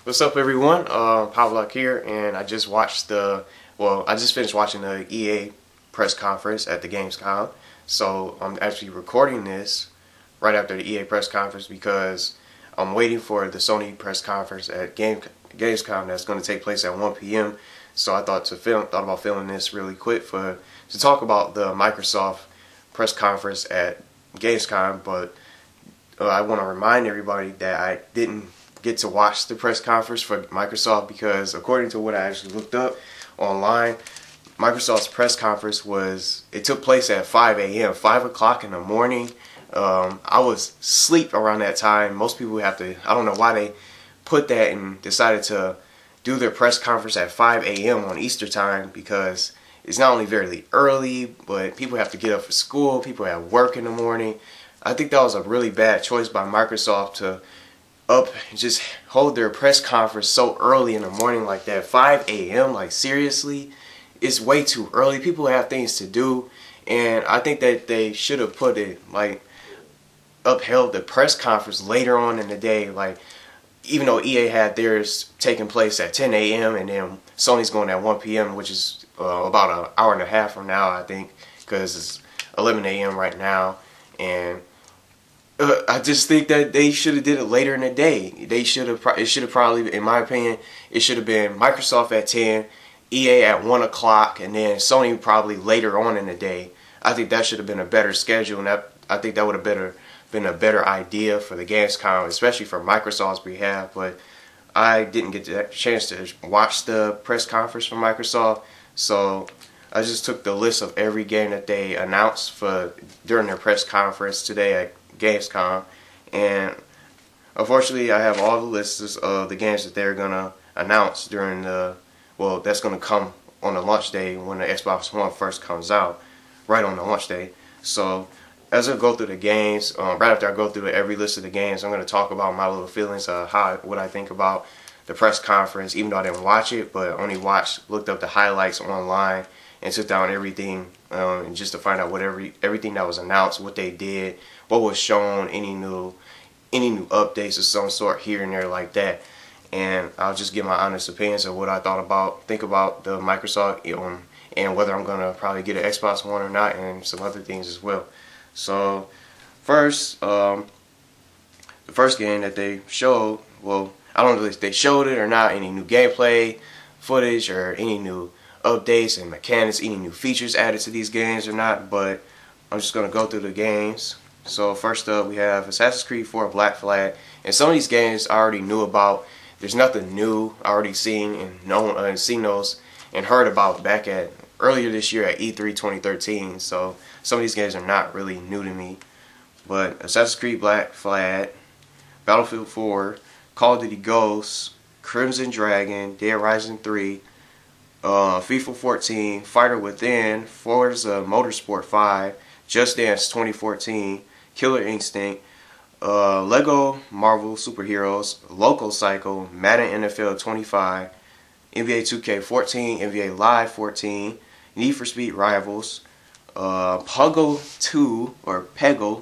What's up, everyone? Pavlak here, and I just watched I just finished watching the EA press conference at the Gamescom. So I'm actually recording this right after the EA press conference because I'm waiting for the Sony press conference at Gamescom that's going to take place at 1 p.m. So I thought about filming this really quick to talk about the Microsoft press conference at Gamescom, but I want to remind everybody that I didn't get to watch the press conference for Microsoft because according to what I actually looked up online, Microsoft's press conference took place at 5 a.m., 5 o'clock in the morning. I was asleep around that time. Most people I don't know why they put that and decided to do their press conference at 5 a.m. on Easter time, because it's not only very early, but people have to get up for school, people have work in the morning. I think that was a really bad choice by Microsoft to just hold their press conference so early in the morning like that. 5 a.m. like seriously, it's way too early. People have things to do, and I think that they should have upheld the press conference later on in the day. Like, even though EA had theirs taking place at 10 a.m. and then Sony's going at 1 p.m., which is about an hour and a half from now, I think, because it's 11 a.m. right now. And I just think that they should have did it later in the day. It should have probably, in my opinion, it should have been Microsoft at 10, EA at 1 o'clock, and then Sony probably later on in the day. I think that should have been a better schedule, and I think that would have been a better idea for the Gamescom, especially for Microsoft's behalf. But I didn't get the chance to watch the press conference from Microsoft, so I just took the list of every game that they announced during their press conference today at Gamescom, and unfortunately I have all the lists of the games that they're gonna announce that's gonna come on the launch day when the Xbox One first comes out, right on the launch day. So as I go through the games, right after I go through every list of the games, I'm gonna talk about my little feelings of what I think about the press conference, even though I didn't watch it, but only looked up the highlights online and took down everything, just to find out everything that was announced, what they did, what was shown, any new updates of some sort here and there like that. And I'll just give my honest opinions of what I think about the Microsoft, and whether I'm gonna probably get an Xbox One or not, and some other things as well. So first, the first game that they showed, I don't know if they showed it or not, any new gameplay footage or any new updates and mechanics, any new features added to these games or not, but I'm just going to go through the games. So first up, we have Assassin's Creed 4 Black Flag, and some of these games I already knew about. There's nothing new. I already seen those and heard about back at earlier this year at E3 2013, so some of these games are not really new to me. But Assassin's Creed Black Flag, Battlefield 4, Call of Duty Ghosts, Crimson Dragon, Dead Rising 3, FIFA 14, Fighter Within, Forza Motorsport 5, Just Dance 2014, Killer Instinct, Lego Marvel Superheroes, Local Cycle, Madden NFL 25, NBA 2K14, NBA Live 14, Need for Speed Rivals, Peggle 2, Peggle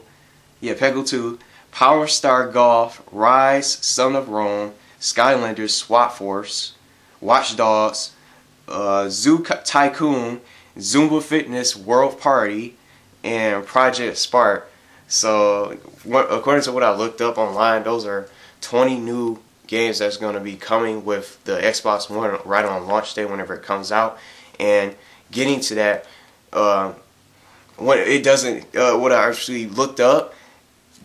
2, Power Star Golf, Rise, Son of Rome, Skylanders SWAT Force, Watch Dogs, Zoo Tycoon, Zumba Fitness World Party, and Project Spark. So according to what I looked up online, those are 20 new games that's going to be coming with the Xbox One right on launch day whenever it comes out. And getting to that, what I actually looked up,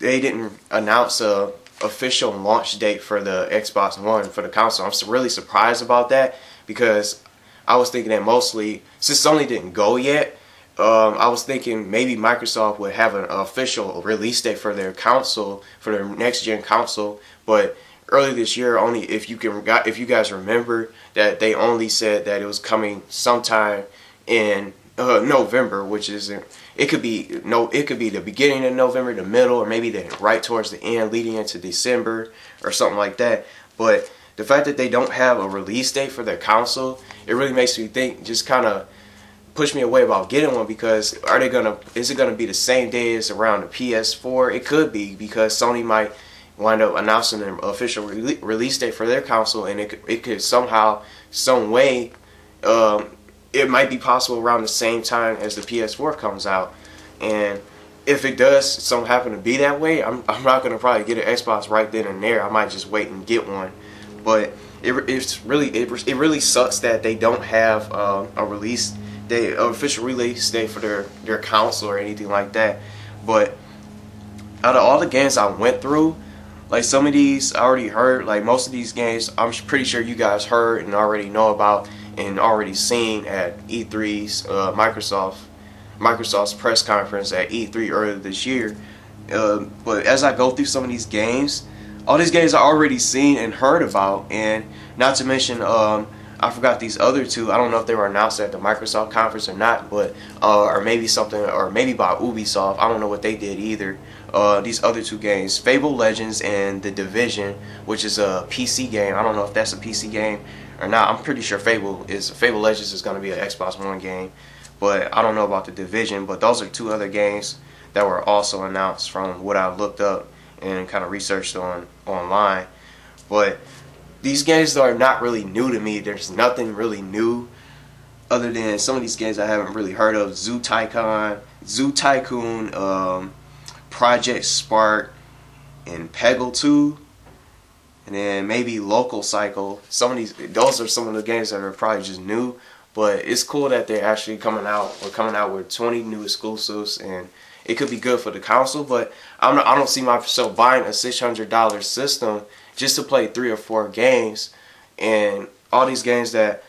they didn't announce a official launch date for the Xbox One for the console. I'm really surprised about that, because I was thinking that mostly, since Sony didn't go yet, I was thinking maybe Microsoft would have an official release date for their console, for their next gen console. But earlier this year, if you guys remember, that they only said that it was coming sometime in November, which isn't. It could be the beginning of November, the middle, or maybe right towards the end, leading into December or something like that. But the fact that they don't have a release date for their console, it really makes me think, just kind of push me away about getting one, because is it gonna be the same day as around the PS4? It could be, because Sony might wind up announcing an official release date for their console, and it could somehow, some way, it might be possible around the same time as the PS4 comes out. And if it does so happen to be that way, I'm not gonna probably get an Xbox right then and there. I might just wait and get one. But it really sucks that they don't have a release day, an official release date for their console or anything like that. But out of all the games I went through, like some of these I already heard. Like most of these games, I'm pretty sure you guys heard and already know about and already seen at E3's Microsoft's press conference at E3 earlier this year. But as I go through some of these games, all these games I already seen and heard about, and not to mention I forgot these other two. I don't know if they were announced at the Microsoft conference or not, but or maybe something, or maybe by Ubisoft. I don't know what they did either. These other two games, Fable Legends and The Division, which is a PC game. I don't know if that's a PC game or not. I'm pretty sure Fable Legends is going to be an Xbox One game, but I don't know about The Division. But those are two other games that were also announced from what I looked up and kind of researched online. But these games are not really new to me. There's nothing really new other than some of these games I haven't really heard of. Zoo Tycoon, Project Spark, and Peggle 2, and then maybe Local Cycle. Those are some of the games that are probably just new, but it's cool that they're actually coming out with 20 new exclusives, and it could be good for the console. But I don't see myself buying a $600 system just to play 3 or 4 games. And all these games that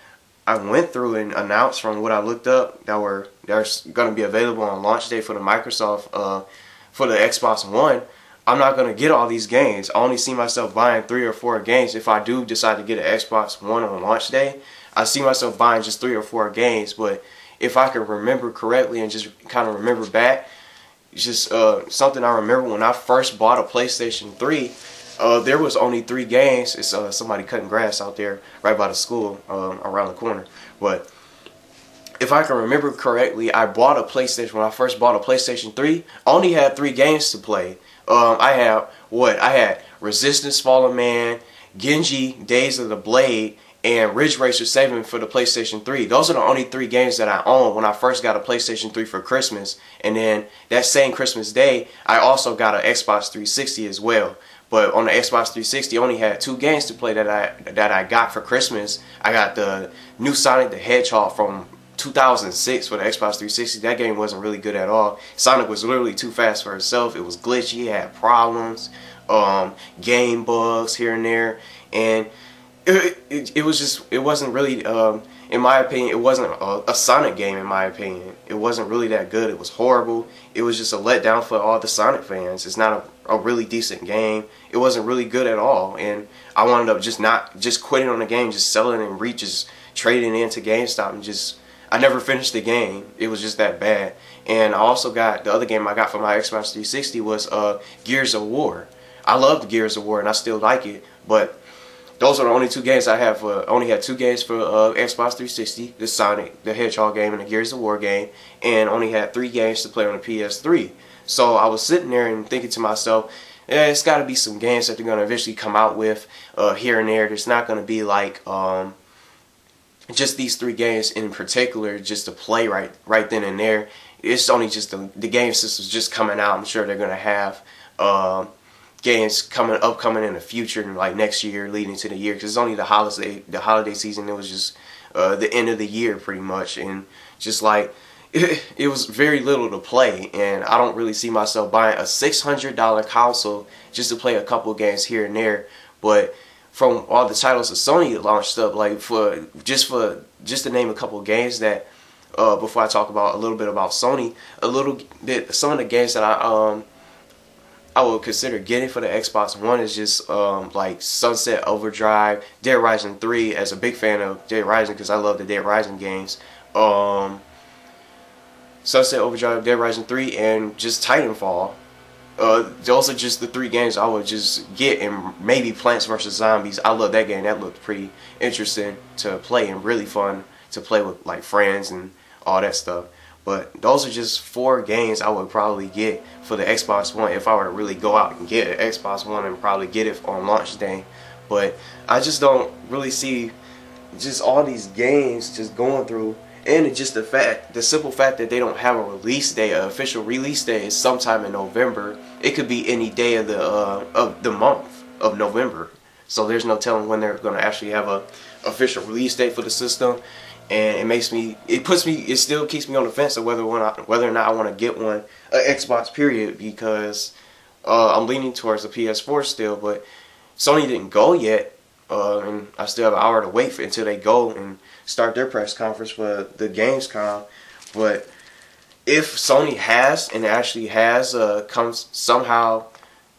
I went through and announced from what I looked up they're going to be available on launch day for the Microsoft for the Xbox One, I'm not going to get all these games. I only see myself buying 3 or 4 games. If I do decide to get an Xbox One on launch day, I see myself buying just 3 or 4 games. But if I can remember correctly and just kind of remember back, just something I remember when I first bought a PlayStation 3, there was only 3 games. It's somebody cutting grass out there right by the school around the corner. But if I can remember correctly, I bought a PlayStation, when I first bought a PlayStation 3, I only had 3 games to play. I had Resistance Fallen Man, Genji, Days of the Blade, and Ridge Racer 7 for the PlayStation 3. Those are the only 3 games that I owned when I first got a PlayStation 3 for Christmas. And then that same Christmas day, I also got an Xbox 360 as well. But on the Xbox 360, I only had 2 games to play that I got for Christmas. I got the new Sonic the Hedgehog from 2006 for the Xbox 360. That game wasn't really good at all. Sonic was literally too fast for itself. It was glitchy, it had problems, game bugs here and there, and it wasn't really, in my opinion, it wasn't a Sonic game. In my opinion, it wasn't really that good. It was horrible. It was just a letdown for all the Sonic fans. It's not a really decent game. It wasn't really good at all, and I wound up just quitting on the game, just selling and just trading into GameStop, and I never finished the game. It was just that bad. And I also got, the other game I got for my Xbox 360 was Gears of War. I loved Gears of War and I still like it, but those are the only 2 games I have. Only had 2 games for Xbox 360, the Sonic the Hedgehog game and the Gears of War game, and only had 3 games to play on the PS3. So I was sitting there and thinking to myself, it's got to be some games that they're going to eventually come out with here and there. There's not going to be like just these 3 games in particular just to play right then and there. It's only just the game system's just coming out. I'm sure they're going to have games upcoming in the future, and like next year, leading to the year, because it's only the holiday season. It was just the end of the year pretty much, and just like it was very little to play, and I don't really see myself buying a $600 console just to play a couple games here and there. But from all the titles that Sony launched up, like just to name a couple of games that before I talk about a little bit about Sony, some of the games that I would consider getting for the Xbox One is just like Sunset Overdrive, Dead Rising 3. As a big fan of Dead Rising, because I love the Dead Rising games. Sunset Overdrive, Dead Rising 3, and just Titanfall. Those are just the 3 games I would just get, and maybe Plants vs. Zombies. I love that game. That looked pretty interesting to play and really fun to play with like friends and all that stuff. But those are just 4 games I would probably get for the Xbox One if I were to really go out and get an Xbox One and probably get it on launch day. But I just don't really see just all these games just going through, and it's just the simple fact that they don't have a release day, an official release day is sometime in November. It could be any day of the month of November. So there's no telling when they're going to actually have a official release date for the system, and it still keeps me on the fence of whether or not I want to get one, Xbox period, because I'm leaning towards the PS4 still, but Sony didn't go yet, and I still have an hour to wait until they go and start their press conference for the Gamescom. But if Sony has and actually has comes somehow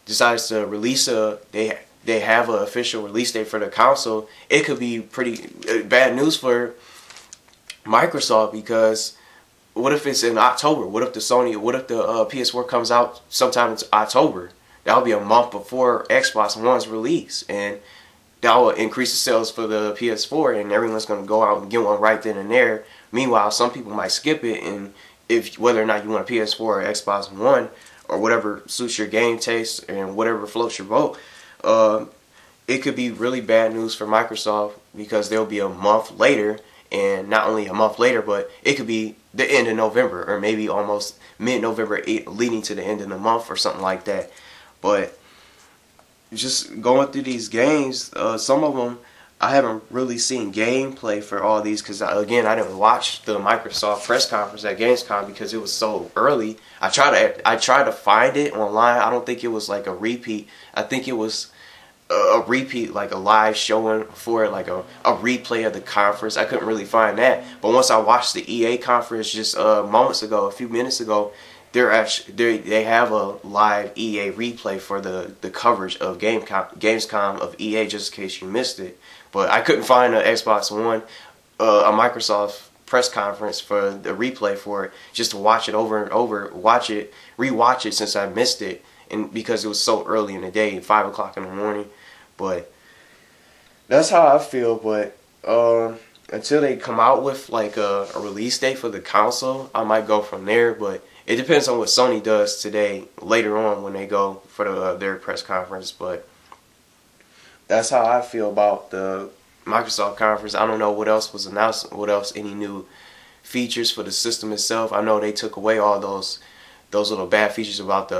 decides to release they have an official release date for the console, it could be pretty bad news for Microsoft, because what if it's in October? What if the PS4 comes out sometime in October? That'll be a month before Xbox One's release, and that will increase the sales for the PS4, and everyone's going to go out and get one right then and there. Meanwhile, some people might skip it, and whether or not you want a PS4 or Xbox One or whatever suits your game taste and whatever floats your boat, it could be really bad news for Microsoft, because they'll be a month later, and not only a month later, but it could be the end of November, or maybe almost mid-November, leading to the end of the month or something like that. But just going through these games, some of them I haven't really seen gameplay for all these, because again, I didn't watch the Microsoft press conference at Gamescom because it was so early. I tried to find it online. I don't think it was like a repeat. I think it was a repeat, like a live showing for it, like a replay of the conference. I couldn't really find that. But once I watched the EA conference just moments ago, a few minutes ago, they have a live EA replay for the coverage of Gamescom of EA, just in case you missed it. But I couldn't find an Xbox One, a Microsoft press conference for the replay for it, just to watch it over and over, rewatch it since I missed it, and because it was so early in the day, 5 o'clock in the morning. But that's how I feel. But until they come out with like a release date for the console, I might go from there. But it depends on what Sony does today, later on when they go for their press conference. But that's how I feel about the Microsoft conference. I don't know what else was announced, any new features for the system itself. I know they took away all those little bad features about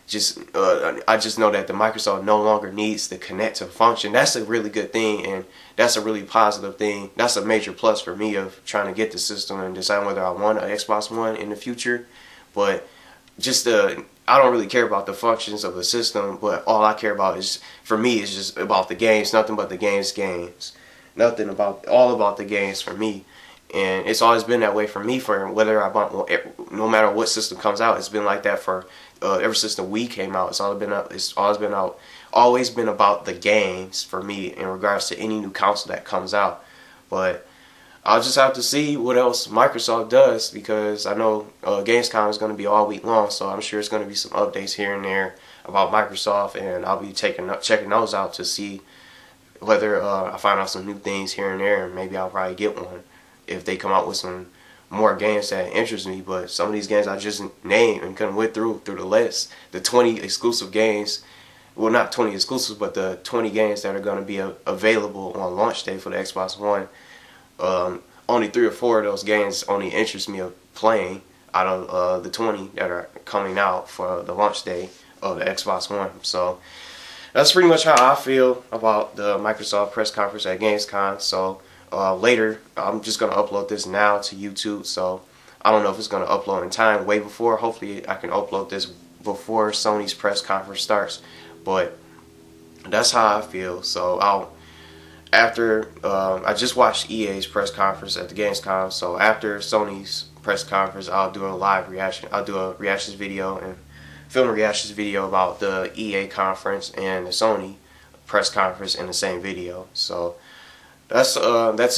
I just know that the Microsoft no longer needs the connect to function. That's a really good thing, and that's a really positive thing. That's a major plus for me of trying to get the system and deciding whether I want an Xbox One in the future. But I don't really care about the functions of the system, but all I care about is, for me, is just about the games. Nothing but the games. All about the games for me. And it's always been that way for me, for whether I want, no matter what system comes out. It's been like that for ever since the Wii came out. It's always been about the games for me in regards to any new console that comes out. But I'll just have to see what else Microsoft does, because I know Gamescom is going to be all week long, so I'm sure it's going to be some updates here and there about Microsoft, and I'll be checking those out to see whether I find out some new things here and there, and maybe I'll probably get one if they come out with some more games that interest me. But some of these games I just named and kind of went through the list, the 20 exclusive games, well, not 20 exclusives, but the 20 games that are going to be available on launch day for the Xbox One. Only 3 or 4 of those games only interest me of playing out of the 20 that are coming out for the launch day of the Xbox One. So that's pretty much how I feel about the Microsoft press conference at Gamescom. So later, I'm just going to upload this now to YouTube, so I don't know if it's going to upload in time, way before. Hopefully I can upload this before Sony's press conference starts. But that's how I feel. So I just watched EA's press conference at the Gamescom, so after Sony's press conference, I'll do a live reaction. I'll do a reactions video and film a reactions video about the EA conference and the Sony press conference in the same video. So that's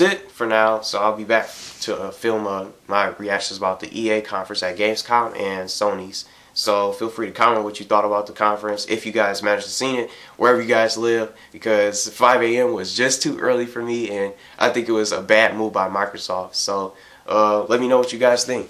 it for now. So I'll be back to film my reactions about the EA conference at Gamescom and Sony's. So feel free to comment what you thought about the conference, if you guys managed to see it, wherever you guys live, because 5 a.m. was just too early for me, and I think it was a bad move by Microsoft. So let me know what you guys think.